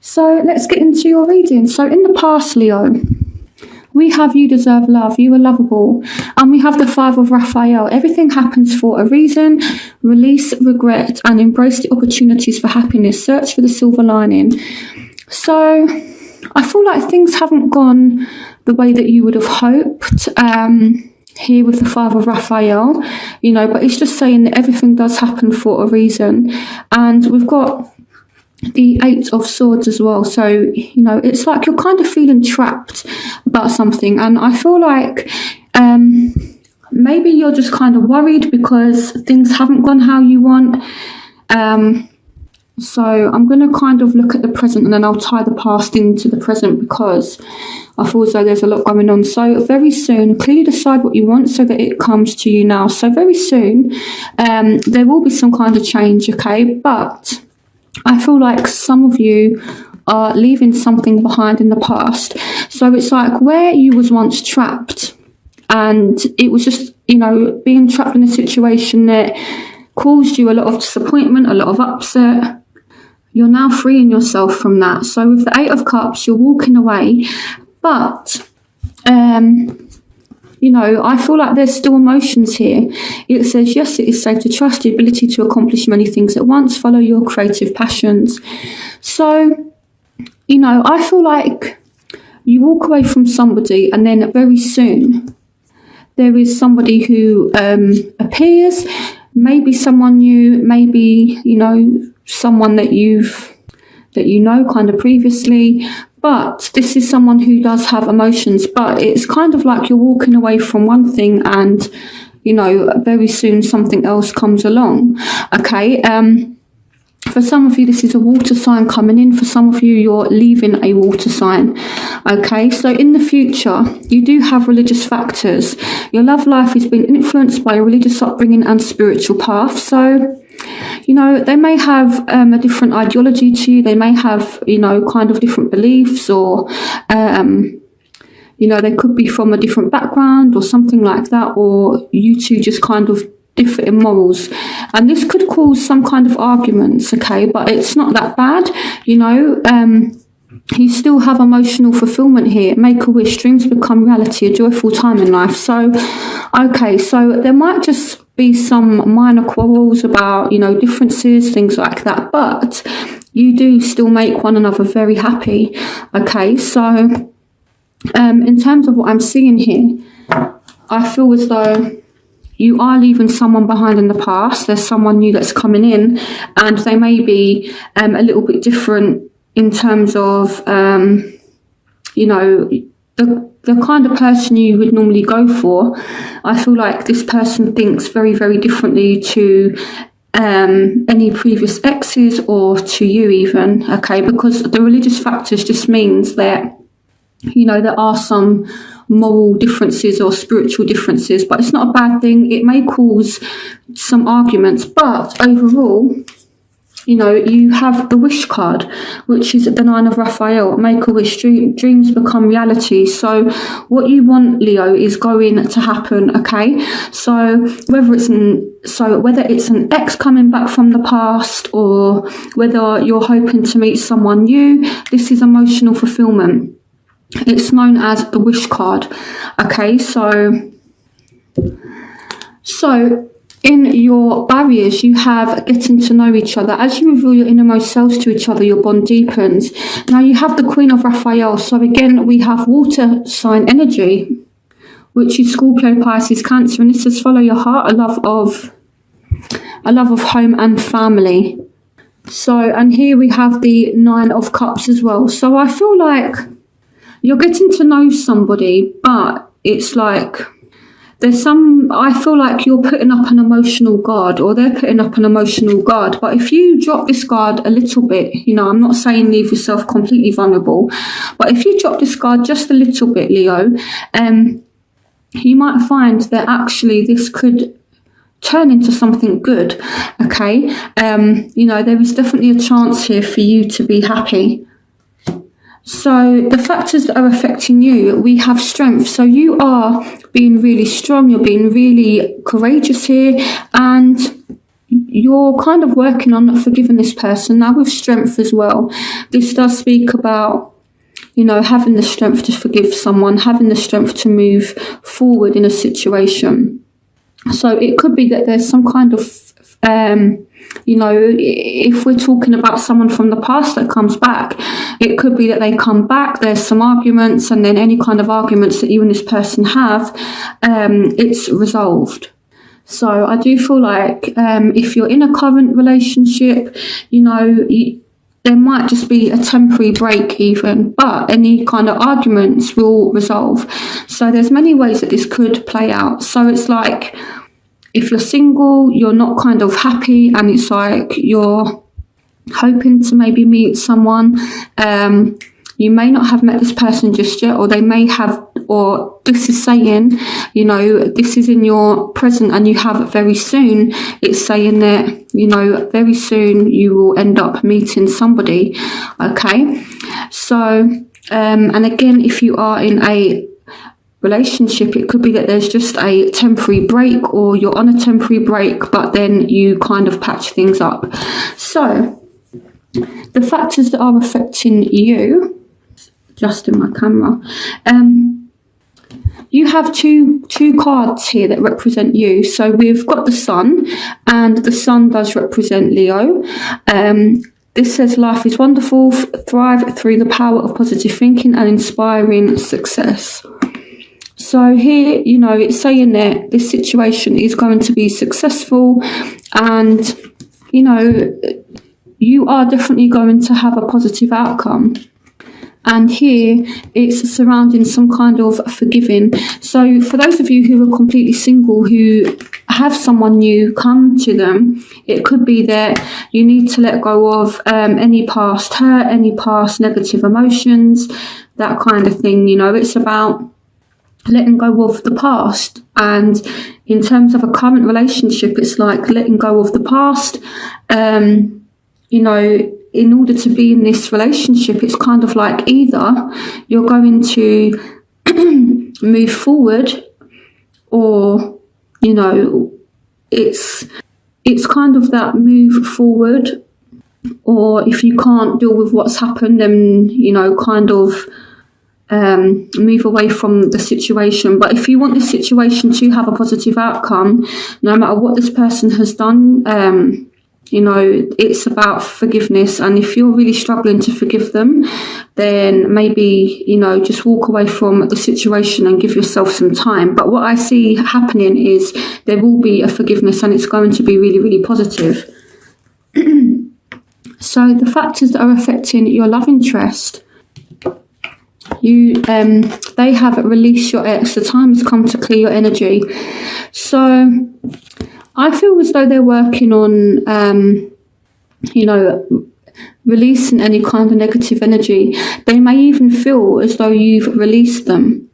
So let's get into your reading. So in the past, Leo, we have you deserve love, you are lovable. And we have the Five of Raphael. Everything happens for a reason. Release regret and embrace the opportunities for happiness. Search for the silver lining. So I feel like things haven't gone the way that you would have hoped. Here with the Five of Raphael, but it's just saying that everything does happen for a reason. And we've got the Eight of Swords as well. So, it's like you're kind of feeling trapped about something. And I feel like maybe you're just kind of worried because things haven't gone how you want. So I'm going to kind of look at the present and then I'll tie the past into the present because I feel as though there's a lot going on. So very soon, clearly decide what you want so that it comes to you now. So very soon, there will be some kind of change, okay? But I feel like some of you are leaving something behind in the past. So it's like where you was once trapped and it was just, being trapped in a situation that caused you a lot of disappointment, a lot of upset. You're now freeing yourself from that. So with the Eight of Cups, you're walking away. But, I feel like there's still emotions here. It says, yes, it is safe to trust the ability to accomplish many things at once. Follow your creative passions. So, I feel like you walk away from somebody and then very soon there is somebody who appears, maybe someone new, maybe, someone that you know kind of previously, but this is someone who does have emotions, but it's kind of like you're walking away from one thing and, very soon something else comes along, okay? For some of you, this is a water sign coming in. For some of you, you're leaving a water sign, okay? So in the future, you do have religious factors. Your love life is being influenced by your religious upbringing and spiritual path. So, they may have a different ideology to you. They may have, kind of different beliefs or, they could be from a different background or something like that. Or you two just kind of differ in morals. And this could cause some kind of arguments, okay? But it's not that bad, You still have emotional fulfillment here. Make a wish, dreams become reality, a joyful time in life. So, okay, so there might just be some minor quarrels about, differences, things like that. But you do still make one another very happy, okay? So, in terms of what I'm seeing here, I feel as though you are leaving someone behind in the past. There's someone new that's coming in and they may be a little bit different in terms of, the kind of person you would normally go for. I feel like this person thinks very, very differently to any previous exes or to you even, okay? Because the religious factors just means that, there are some moral differences or spiritual differences, but it's not a bad thing. It may cause some arguments, but overall, you have the wish card, which is the Nine of Raphael. Make a wish, dreams become reality. So what you want, Leo, is going to happen, okay? So whether it's an ex coming back from the past or whether you're hoping to meet someone new, this is emotional fulfillment. It's known as the wish card, okay? So in your barriers, you have getting to know each other. As you reveal your innermost selves to each other, your bond deepens. Now you have the Queen of Raphael. So again, we have water sign energy, which is Scorpio, Pisces, Cancer. And this says, follow your heart, a love of home and family. So, and here we have the Nine of Cups as well. So I feel like you're getting to know somebody, but it's like I feel like you're putting up an emotional guard or they're putting up an emotional guard. But if you drop this guard a little bit, I'm not saying leave yourself completely vulnerable, but if you drop this guard just a little bit, Leo, you might find that actually this could turn into something good, okay? There is definitely a chance here for you to be happy. So the factors that are affecting you, we have strength. So you are being really strong, you're being really courageous here, and you're kind of working on forgiving this person now with strength as well. this does speak about, having the strength to forgive someone, having the strength to move forward in a situation. So it could be that there's some kind of, if we're talking about someone from the past that comes back, it could be that they come back, there's some arguments, and then any kind of arguments that you and this person have, it's resolved. So I do feel like if you're in a current relationship, there might just be a temporary break even, but any kind of arguments will resolve. So there's many ways that this could play out. So it's like, if you're single, you're not kind of happy, and it's like you're hoping to maybe meet someone. You may not have met this person just yet, or they may have, or this is saying, this is in your present and you have it very soon. It's saying that, very soon you will end up meeting somebody. Okay. So, and again, if you are in a relationship, it could be that there's just a temporary break, or you're on a temporary break, but then you kind of patch things up. So the factors that are affecting you, adjusting my camera, you have two cards here that represent you. So we've got the Sun, and the Sun does represent Leo. This says life is wonderful, thrive through the power of positive thinking and inspiring success. So here, it's saying that this situation is going to be successful, and, you are definitely going to have a positive outcome. And here it's surrounding some kind of forgiving. So for those of you who are completely single, who have someone new come to them, it could be that you need to let go of any past hurt, any past negative emotions, that kind of thing. It's about letting go of the past. And in terms of a current relationship, it's like letting go of the past. In order to be in this relationship, it's kind of like either you're going to move forward, or, it's kind of that move forward, or if you can't deal with what's happened, then, kind of move away from the situation. But if you want this situation to have a positive outcome, no matter what this person has done, it's about forgiveness. And if you're really struggling to forgive them, then maybe, just walk away from the situation and give yourself some time. But what I see happening is there will be a forgiveness, and it's going to be really, really positive. So the factors that are affecting your love interest, they have released your ex. The time has come to clear your energy. So I feel as though they're working on, releasing any kind of negative energy. They may even feel as though you've released them.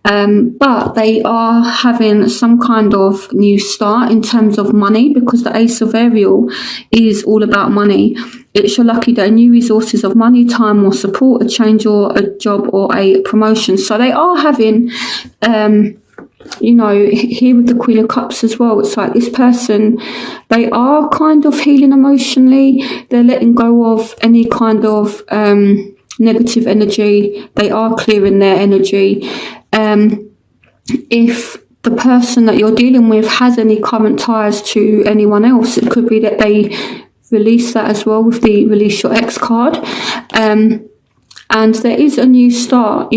But they are having some kind of new start in terms of money, because the Ace of Ariel is all about money. It's your lucky day, new resources of money, time, or support, a change, or a job, or a promotion. So they are having, here with the Queen of Cups as well, it's like this person, they are kind of healing emotionally. They're letting go of any kind of negative energy. They are clearing their energy. If the person that you're dealing with has any current ties to anyone else, it could be that they release that as well with the release your ex card. And there is a new start,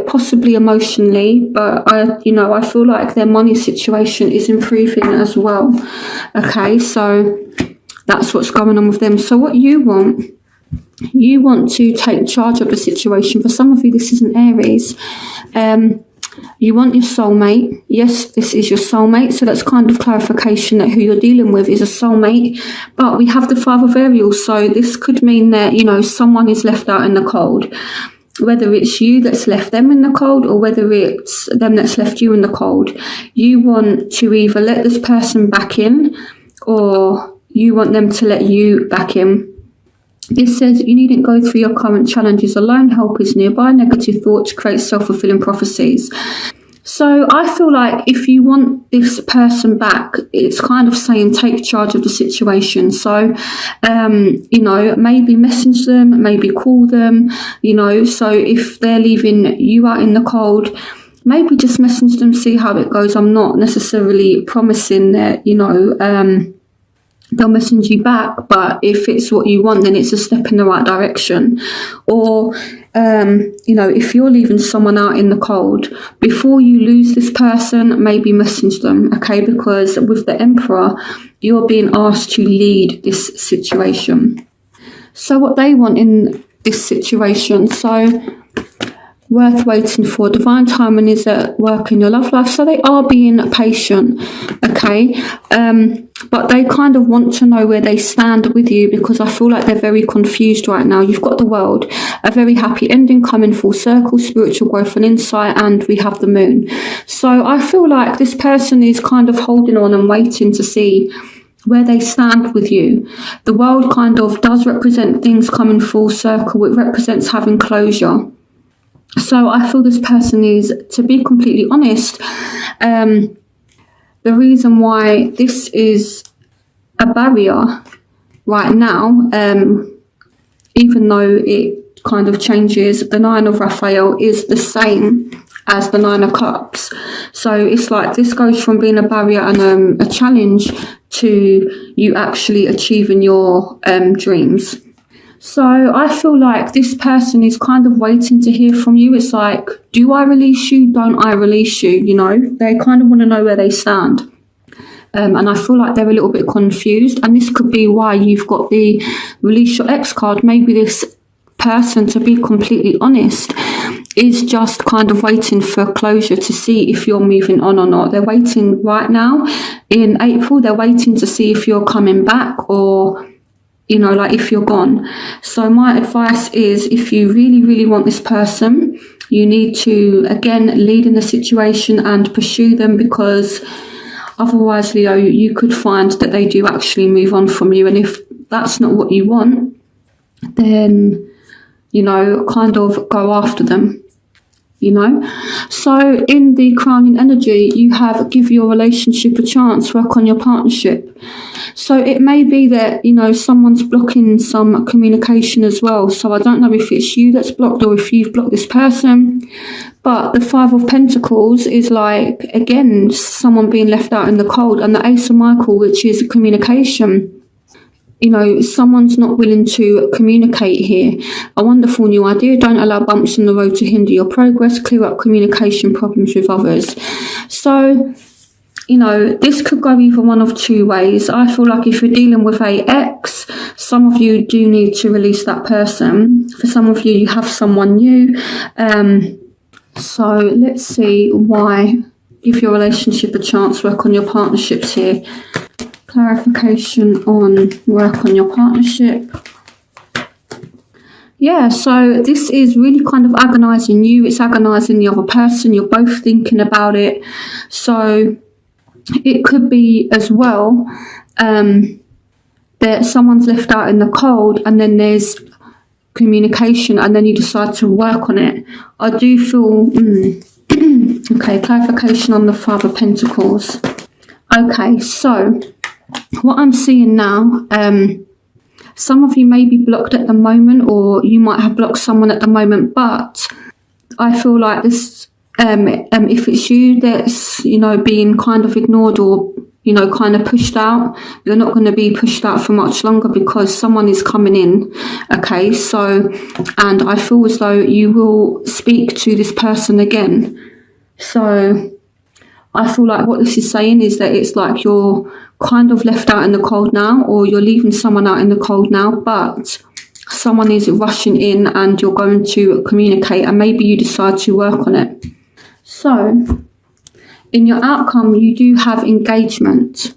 possibly emotionally, but I feel like their money situation is improving as well. Okay, so that's what's going on with them. So what you want to take charge of the situation. For some of you, this is an Aries. You want your soulmate. Yes, this is your soulmate. So that's kind of clarification that who you're dealing with is a soulmate. But we have the Five of Ariels. So this could mean that, someone is left out in the cold. Whether it's you that's left them in the cold, or whether it's them that's left you in the cold. You want to either let this person back in, or you want them to let you back in. This says you needn't go through your current challenges alone. Help is nearby. Negative thoughts create self-fulfilling prophecies. So I feel like if you want this person back, it's kind of saying take charge of the situation. So, maybe message them, maybe call them, so if they're leaving you out in the cold, maybe just message them, see how it goes. I'm not necessarily promising that, they'll message you back, but if it's what you want, then it's a step in the right direction. Or if you're leaving someone out in the cold, before you lose this person, maybe message them, okay? Because with the Emperor, you're being asked to lead this situation. So what they want in this situation, so worth waiting for. Divine timing is at work in your love life. So they are being patient, okay? But they kind of want to know where they stand with you, because I feel like they're very confused right now. You've got the World, a very happy ending coming full circle, spiritual growth and insight, and we have the Moon. So I feel like this person is kind of holding on and waiting to see where they stand with you. The World kind of does represent things coming full circle. It represents having closure. So I feel this person is, to be completely honest, the reason why this is a barrier right now, even though it kind of changes, the Nine of Raphael is the same as the Nine of Cups. So it's like this goes from being a barrier and a challenge to you actually achieving your dreams. So I feel like this person is kind of waiting to hear from you. It's like, do I release you? Don't I release you? They kind of want to know where they stand. And I feel like they're a little bit confused. And this could be why you've got the release your ex card. Maybe this person, to be completely honest, is just kind of waiting for closure to see if you're moving on or not. They're waiting right now in April. They're waiting to see if you're coming back or if you're gone. So my advice is, if you really, really want this person, you need to, again, lead in the situation and pursue them, because otherwise, Leo, you could find that they do actually move on from you. And if that's not what you want, then, kind of go after them. So in the crowning energy, you have give your relationship a chance, work on your partnership. So it may be that, someone's blocking some communication as well. So I don't know if it's you that's blocked or if you've blocked this person. But the Five of Pentacles is like, again, someone being left out in the cold. And the Ace of Michael, which is communication. Someone's not willing to communicate here. A wonderful new idea. Don't allow bumps in the road to hinder your progress. Clear up communication problems with others. So, this could go either one of two ways. I feel like if you're dealing with an ex, some of you do need to release that person. For some of you, you have someone new. So let's see why. Give your relationship a chance. Work on your partnerships here. Clarification on work on your partnership. Yeah, so this is really kind of agonizing you. It's agonizing the other person. You're both thinking about it. So it could be as well that someone's left out in the cold, and then there's communication, and then you decide to work on it. I do feel okay, clarification on the Five of Pentacles. Okay, so what I'm seeing now, some of you may be blocked at the moment, or you might have blocked someone at the moment, but I feel like this, if it's you that's, being kind of ignored or, kind of pushed out, you're not going to be pushed out for much longer, because someone is coming in, okay? So, and I feel as though you will speak to this person again. So I feel like what this is saying is that it's like you're kind of left out in the cold now, or you're leaving someone out in the cold now, but someone is rushing in and you're going to communicate, and maybe you decide to work on it. So in your outcome, you do have engagement.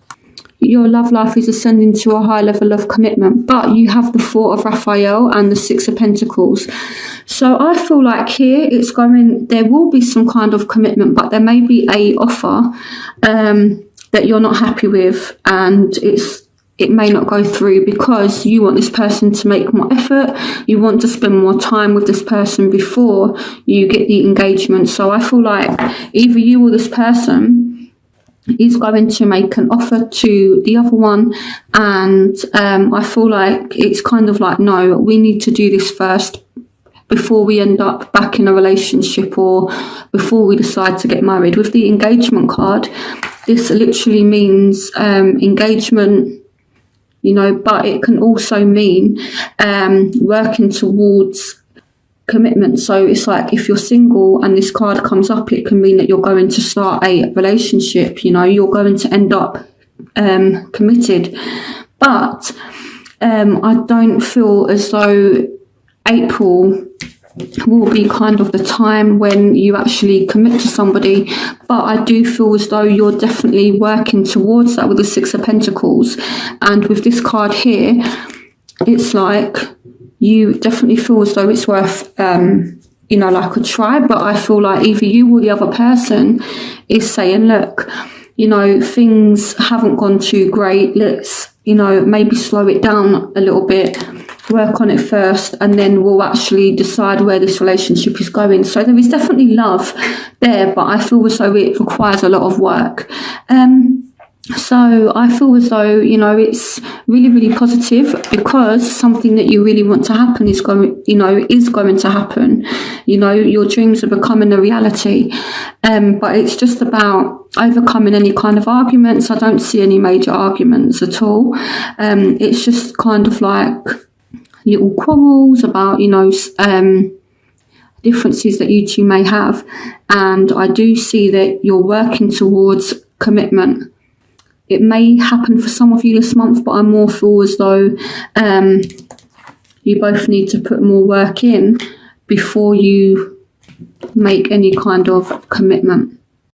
Your love life is ascending to a high level of commitment, but you have the Four of Raphael and the Six of Pentacles. So I feel like here there will be some kind of commitment, but there may be a offer that you're not happy with, and it it may not go through because you want this person to make more effort. You want to spend more time with this person before you get the engagement. So I feel like either you or this person is going to make an offer to the other one, and I feel like it's kind of like, no, we need to do this first before we end up back in a relationship or before we decide to get married. With the engagement card, this literally means engagement, you know, but it can also mean working towards commitment. So it's like if you're single and this card comes up, it can mean that you're going to start a relationship, you know, you're going to end up committed. But I don't feel as though April will be kind of the time when you actually commit to somebody, but I do feel as though you're definitely working towards that with the Six of Pentacles. And with this card here, it's like you definitely feel as though it's worth you know, like a try. But I feel like either you or the other person is saying, look, you know, things haven't gone too great, let's, you know, maybe slow it down a little bit, work on it first, and then we'll actually decide where this relationship is going. So there is definitely love there, but I feel as though it requires a lot of work. So I feel as though, you know, it's really, really positive because something that you really want to happen is going to happen. You know, your dreams are becoming a reality. But it's just about overcoming any kind of arguments. I don't see any major arguments at all. It's just kind of like little quarrels about, you know, differences that you two may have. And I do see that you're working towards commitment. It may happen for some of you this month, but I more feel as though you both need to put more work in before you make any kind of commitment.